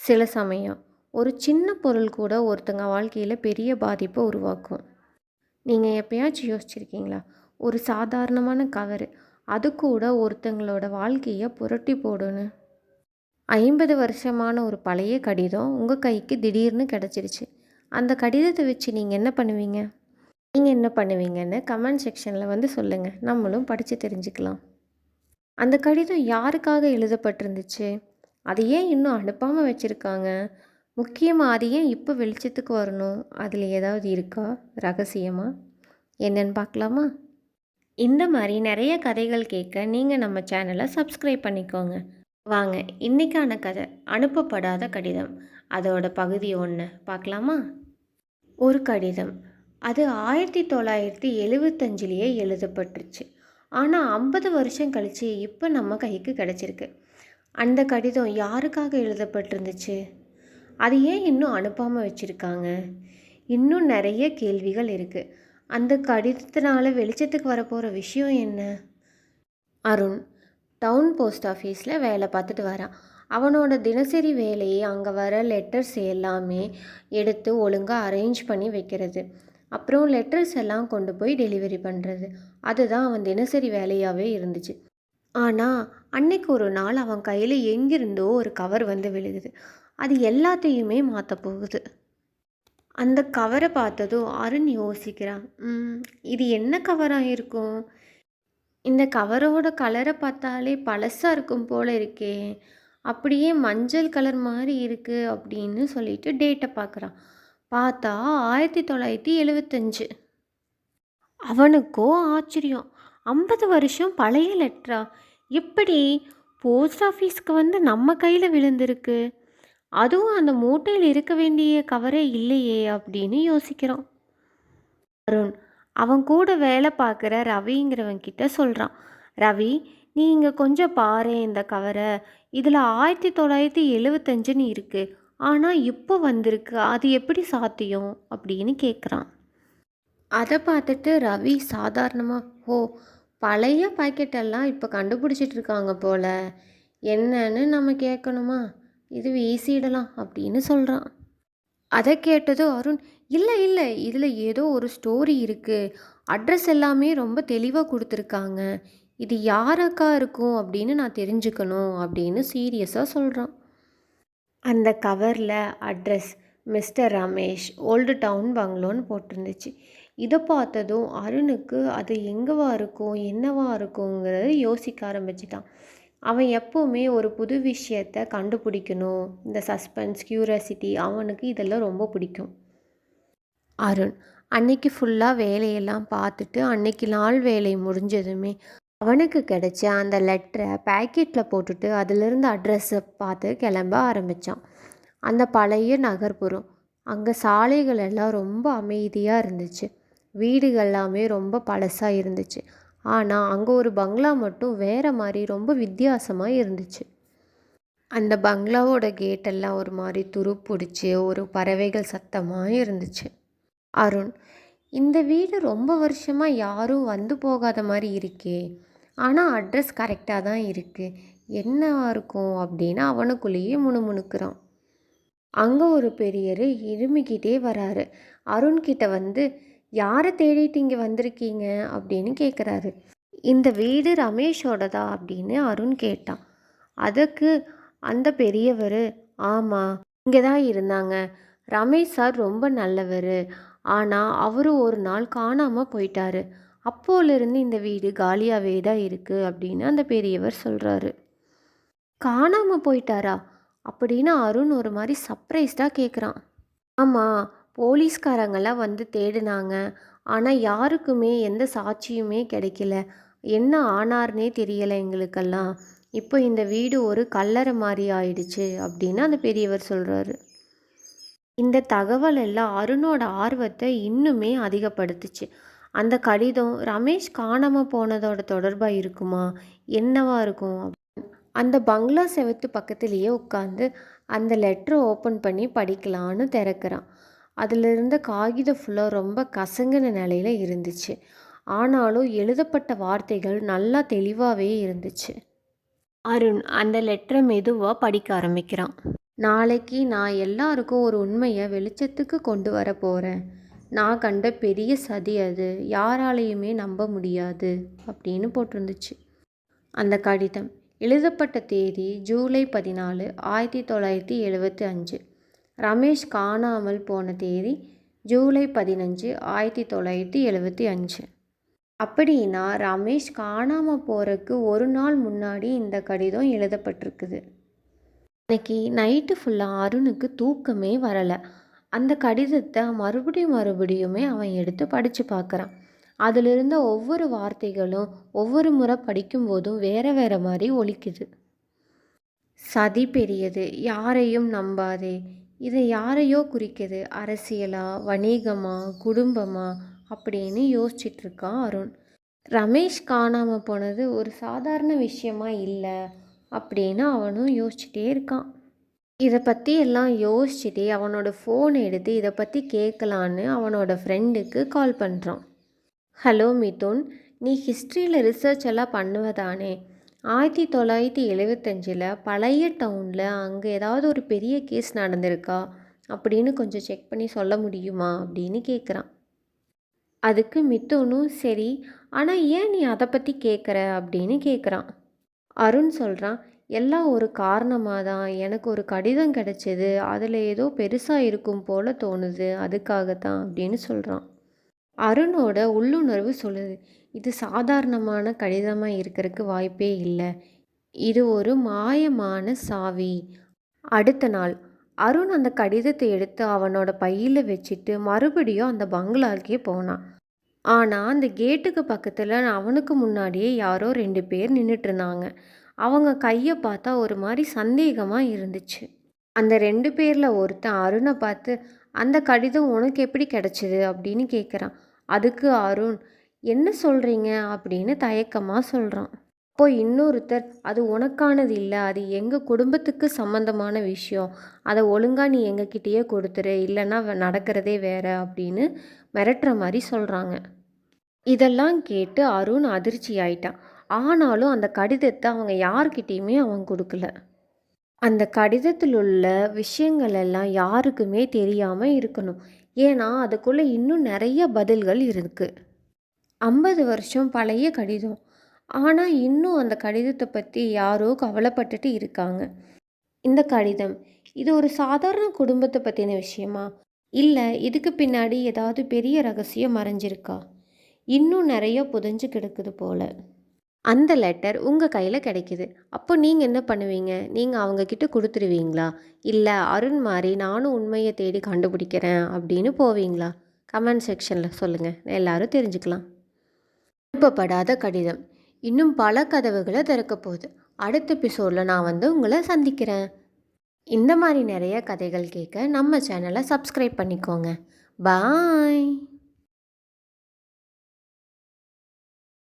சில சமயம் ஒரு சின்ன பொருள் கூட ஒருத்தங்க வாழ்க்கையில் பெரிய பாதிப்பை உருவாக்கும். நீங்கள் எப்பயாச்சும் யோசிச்சிருக்கீங்களா? ஒரு சாதாரணமான கவரு அது கூட ஒருத்தங்களோட வாழ்க்கையை புரட்டி போடுன்னு. 50 வருஷமான ஒரு பழைய கடிதம் உங்கள் கைக்கு திடீர்னு கிடச்சிருச்சு. அந்த கடிதத்தை வச்சு நீங்கள் என்ன பண்ணுவீங்க? நீங்கள் என்ன பண்ணுவீங்கன்னு கமெண்ட் செக்ஷனில் வந்து சொல்லுங்கள். நம்மளும் படித்து தெரிஞ்சுக்கலாம். அந்த கடிதம் யாருக்காக எழுதப்பட்டிருந்துச்சு? அது ஏன் இன்னும் அனுப்பாமல் வச்சுருக்காங்க? முக்கியமாக அது ஏன் இப்போ வெளிச்சத்துக்கு வரணும்? அதில் ஏதாவது இருக்கா ரகசியமா? என்னன்னு பார்க்கலாமா? இந்த மாதிரி நிறைய கதைகள் கேட்க நீங்கள் நம்ம சேனலை சப்ஸ்கிரைப் பண்ணிக்கோங்க. வாங்க, இன்றைக்கான கதை அனுப்பப்படாத கடிதம். அதோட பகுதி 1 பார்க்கலாமா? ஒரு கடிதம். அது 1975லேயே எழுதப்பட்டுருச்சு. ஆனால் 50 வருஷம் கழித்து இப்போ நம்ம கைக்கு கிடச்சிருக்கு. அந்த கடிதம் யாருக்காக எழுதப்பட்டிருந்துச்சு? அது ஏன் இன்னும் அனுப்பாமல் வச்சுருக்காங்க? இன்னும் நிறைய கேள்விகள் இருக்குது. அந்த கடிதத்தினால வெளிச்சத்துக்கு வரப்போகிற விஷயம் என்ன? அருண் டவுன் போஸ்ட் ஆஃபீஸில் வேலை பார்த்துட்டு வரான். அவனோட தினசரி வேலையை அங்கே வர லெட்டர்ஸ் எல்லாமே எடுத்து ஒழுங்காக அரேஞ்ச் பண்ணி வைக்கிறது, அப்புறம் லெட்டர்ஸ் எல்லாம் கொண்டு போய் டெலிவரி பண்ணுறது. அதுதான் அவன் தினசரி வேலையாகவே இருந்துச்சு. ஆனால் அன்னைக்கு ஒரு நாள் அவன் கையில் எங்கிருந்தோ ஒரு கவர் வந்து விழுகுது. அது எல்லாத்தையுமே மாற்ற போகுது. அந்த கவரை பார்த்ததும் அருண் யோசிக்கிறான், இது என்ன கவராக இருக்கும்? இந்த கவரோட கலரை பார்த்தாலே பழசாக இருக்கும் போல இருக்கே, அப்படியே மஞ்சள் கலர் மாதிரி இருக்குது அப்படின்னு சொல்லிட்டு டேட்டை பார்க்குறான். பார்த்தா 1975. அவனுக்கோ ஆச்சரியம், 50 வருஷம் பழைய லெட்டரா? எப்படி போஸ்ட் ஆஃபீஸ்க்கு வந்து நம்ம கையில் விழுந்திருக்கு? அதுவும் அந்த மூட்டையில் இருக்க வேண்டிய கவரே இல்லையே அப்படின்னு யோசிக்கிறான். அருண் அவன் கூட வேலை பார்க்குற ரவிங்கிறவங்கிட்ட சொல்கிறான், ரவி, நீ இங்கே கொஞ்சம் பாரு இந்த கவரை. இதில் 1975ன்னு இருக்குது, ஆனால் இப்போ வந்திருக்கு, அது எப்படி சாத்தியம் அப்படின்னு கேட்குறான். அதை பார்த்துட்டு ரவி சாதாரணமாக, ஓ, பழைய பாக்கெட்டெல்லாம் இப்போ கண்டுபிடிச்சிட்டு இருக்காங்க போல், என்னன்னு நம்ம கேட்கணுமா? இது வீசிடலாம் அப்படின்னு சொல்கிறான். அதை கேட்டதும் அருண், இல்லை இல்லை, இதில் ஏதோ ஒரு ஸ்டோரி இருக்குது, அட்ரஸ் எல்லாமே ரொம்ப தெளிவாக கொடுத்துருக்காங்க, இது யாருக்கா இருக்கும் அப்படின்னு நான் தெரிஞ்சுக்கணும் அப்படின்னு சீரியஸாக சொல்கிறான். அந்த கவரில் address mister Ramesh, old town பங்களோன்னு போட்டிருந்துச்சு. இதை பார்த்ததும் அருணுக்கு அது எங்கேவா இருக்கும், என்னவா இருக்குங்கிறத யோசிக்க ஆரம்பிச்சிட்டான். அவன் எப்போவுமே ஒரு புது விஷயத்தை கண்டுபிடிக்கணும், இந்த சஸ்பென்ஸ், க்யூரியாசிட்டி, அவனுக்கு இதெல்லாம் ரொம்ப பிடிக்கும். அருண் அன்னைக்கு ஃபுல்லாக வேலையெல்லாம் பார்த்துட்டு அன்னைக்கு நாள் வேலை முடிஞ்சதுமே அவனுக்கு கிடைச்ச அந்த லெட்டரை பேக்கெட்டில் போட்டுட்டு அதிலிருந்து அட்ரஸை பார்த்து கிளம்ப ஆரம்பித்தான். அந்த பழைய நகர்ப்புறம், அங்கே சாலைகள் எல்லாம் ரொம்ப அமைதியாக இருந்துச்சு, வீடுகள் எல்லாமே ரொம்ப பழசாக இருந்துச்சு. ஆனால் அங்கே ஒரு பங்களா மட்டும் வேறு மாதிரி ரொம்ப வித்தியாசமாக இருந்துச்சு. அந்த பங்களாவோட கேட்டெல்லாம் ஒரு மாதிரி துருப்பிடிச்சு ஒரு பறவைகள் சத்தமாக இருந்துச்சு. அருண், இந்த வீடு ரொம்ப வருஷமாக யாரும் வந்து போகாத மாதிரி இருக்கே, ஆனால் அட்ரஸ் கரெக்டாக தான் இருக்குது, என்னவா இருக்கும் அப்படின்னு அவனுக்குள்ளேயே முணுமுணுக்கிறான். அங்கே ஒரு பெரியர் இருமிக்கிட்டே வராரு. அருண்கிட்ட வந்து, யாரை தேடிட்டு இங்கே வந்திருக்கீங்க அப்படின்னு கேட்குறாரு. இந்த வீடு ரமேஷோடதா அப்படின்னு அருண் கேட்டான். அதுக்கு அந்த பெரியவர், ஆமாம், இங்கே தான் இருந்தாங்க, ரமேஷ் சார் ரொம்ப நல்லவர், ஆனால் அவரு ஒரு நாள் காணாமல் போயிட்டாரு, அப்போலேருந்து இந்த வீடு காலியாகவே தான் இருக்குது அப்படின்னு அந்த பெரியவர் சொல்கிறாரு. காணாமல் போயிட்டாரா அப்படின்னு அருண் ஒரு மாதிரி சர்ப்ரைஸ்டாக கேட்குறான். ஆமாம், போலீஸ்காரங்கெல்லாம் வந்து தேடினாங்க, ஆனால் யாருக்குமே எந்த சாட்சியுமே கிடைக்கல, என்ன ஆனார்னே தெரியலை எங்களுக்கெல்லாம், இப்போ இந்த வீடு ஒரு கல்லறை மாதிரி ஆயிடுச்சு அப்படின்னு அந்த பெரியவர் சொல்கிறாரு. இந்த தகவல் எல்லாம் அருணோட ஆர்வத்தை இன்னுமே அதிகப்படுத்துச்சு. அந்த கடிதம் ரமேஷ் காணாமல் போனதோட தொடர்பாக இருக்குமா, என்னவா இருக்கும்? அந்த பங்களா செவத்து பக்கத்துலேயே உட்காந்து அந்த லெட்டரை ஓப்பன் பண்ணி படிக்கலான்னு திறக்கிறான். அதில் இருந்த காகிதம் ஃபுல்லாக ரொம்ப கசங்கின நிலையில் இருந்துச்சு. ஆனாலும் எழுதப்பட்ட வார்த்தைகள் நல்லா தெளிவாகவே இருந்துச்சு. அருண் அந்த லெட்டரை மெதுவாக படிக்க ஆரம்பிக்கிறான். நாளைக்கு நான் எல்லாருக்கும் ஒரு உண்மையை வெளிச்சத்துக்கு கொண்டு வர போகிறேன். நான் கண்ட பெரிய சதி அது. யாராலையுமே நம்ப முடியாது அப்படின்னு போட்டிருந்துச்சு. அந்த கடிதம் எழுதப்பட்ட தேதி ஜூலை 14, 1975. ரமேஷ் காணாமல் போன தேதி ஜூலை 15, 1975. அப்படின்னா ரமேஷ் காணாமல் போகிறதுக்கு ஒரு நாள் முன்னாடி இந்த கடிதம் எழுதப்பட்டிருக்குது. அன்னைக்கு நைட்டு ஃபுல்லாக அருணுக்கு தூக்கமே வரலை. அந்த கடிதத்தை மறுபடியுமே அவன் எடுத்து படித்து பார்க்குறான். அதில் இருந்த ஒவ்வொரு வார்த்தைகளும் ஒவ்வொரு முறை படிக்கும்போதும் வேறு வேறு மாதிரி ஒலிக்குது. சதி பெரியது, யாரையும் நம்பாதே. இதை யாரையோ குறிக்குது. அரசியலா, வணிகமா, குடும்பமா அப்படின்னு யோசிச்சிட்ருக்கான் அருண். ரமேஷ் காணாமல் போனது ஒரு சாதாரண விஷயமா இல்லை அப்படின்னு அவனும் யோசிச்சுட்டே இருக்கான். இதை பற்றி எல்லாம் யோசிச்சுட்டே அவனோட ஃபோன் எடுத்து இதை பற்றி கேட்கலான்னு அவனோட ஃப்ரெண்டுக்கு கால் பண்ணுறான். ஹலோ மிதுன், நீ ஹிஸ்ட்ரியில் ரிசர்ச் எல்லாம் பண்ணுவதானே? 1975 பழைய டவுனில் அங்கே ஏதாவது ஒரு பெரிய கேஸ் நடந்திருக்கா அப்படின்னு கொஞ்சம் செக் பண்ணி சொல்ல முடியுமா அப்படின்னு கேட்குறான். அதுக்கு மிதுனும் சரி, ஆனால் ஏன் நீ அதை பற்றி கேட்குற அப்படின்னு கேட்குறான். அருண் சொல்கிறான், எல்லாம் ஒரு காரணமாக தான். எனக்கு ஒரு கடிதம் கிடச்சிது, அதில் ஏதோ பெருசாக இருக்கும் போல் தோணுது, அதுக்காகத்தான் அப்படின்னு சொல்கிறான். அருணோட உள்ளுணர்வு சொல்லுது, இது சாதாரணமான கடிதமாக இருக்கிறதுக்கு வாய்ப்பே இல்லை, இது ஒரு மாயமான சாவி. அடுத்த நாள் அருண் அந்த கடிதத்தை எடுத்து அவனோட பையில் வச்சுட்டு மறுபடியும் அந்த பங்களாக்கே போனான். ஆனால் அந்த கேட்டுக்கு பக்கத்தில் அவனுக்கு முன்னாடியே யாரோ 2 பேர் நின்றுட்டு இருந்தாங்க. அவங்க கையை பார்த்தா ஒரு மாதிரி சந்தேகமாக இருந்துச்சு. அந்த 2 பேரில் ஒருத்தன் அருணை பார்த்து, அந்த கடிதம் உனக்கு எப்படி கிடச்சிது அப்படின்னு கேட்குறான். அதுக்கு அருண், என்ன சொல்கிறீங்க அப்படின்னு தயக்கமாக சொல்கிறான். அப்போ இன்னொருத்தர், அது உனக்கானது இல்லை, அது எங்கள் குடும்பத்துக்கு சம்மந்தமான விஷயம், அதை ஒழுங்காக நீ எங்ககிட்டயே கொடுத்துரு, இல்லைன்னா நடக்கிறதே வேற அப்படின்னு மிரட்டுற மாதிரி சொல்கிறாங்க. இதெல்லாம் கேட்டு அருண் அதிர்ச்சி ஆயிட்டான். ஆனாலும் அந்த கடிதத்தை அவங்க யார்கிட்டேயுமே அவன் கொடுக்கல. அந்த கடிதத்தில் உள்ள விஷயங்கள் எல்லாம் யாருக்குமே தெரியாமல் இருக்கணும். ஏன்னா அதுக்குள்ளே இன்னும் நிறைய பதில்கள் இருக்குது. 50 வருஷம் பழைய கடிதம். ஆனால் இன்னும் அந்த கடிதத்தை பற்றி யாரோ கவலைப்பட்டுட்டு இருக்காங்க. இந்த கடிதம், இது ஒரு சாதாரண குடும்பத்தை பற்றின விஷயமா? இல்லை இதுக்கு பின்னாடி ஏதாவது பெரிய ரகசியம் மறைஞ்சிருக்கா? இன்னும் நிறைய புதைஞ்சு கிடக்குது போல். அந்த லெட்டர் உங்கள் கையில் கிடைக்கிது. அப்போ நீங்கள் என்ன பண்ணுவீங்க? நீங்கள் அவங்கக்கிட்ட கொடுத்துருவீங்களா? இல்லை அருண் மாதிரி நானும் உண்மையை தேடி கண்டுபிடிக்கிறேன் அப்படின்னு போவீங்களா? கமெண்ட் செக்ஷனில் சொல்லுங்கள், எல்லோரும் தெரிஞ்சுக்கலாம். விருப்பப்படாத கடிதம் இன்னும் பல கதவுகளை திறக்க போகுது. அடுத்த எபிசோடில் நான் உங்களை சந்திக்கிறேன். இந்த மாதிரி நிறைய கதைகள் கேட்க நம்ம சேனலை சப்ஸ்கிரைப் பண்ணிக்கோங்க. பாய்.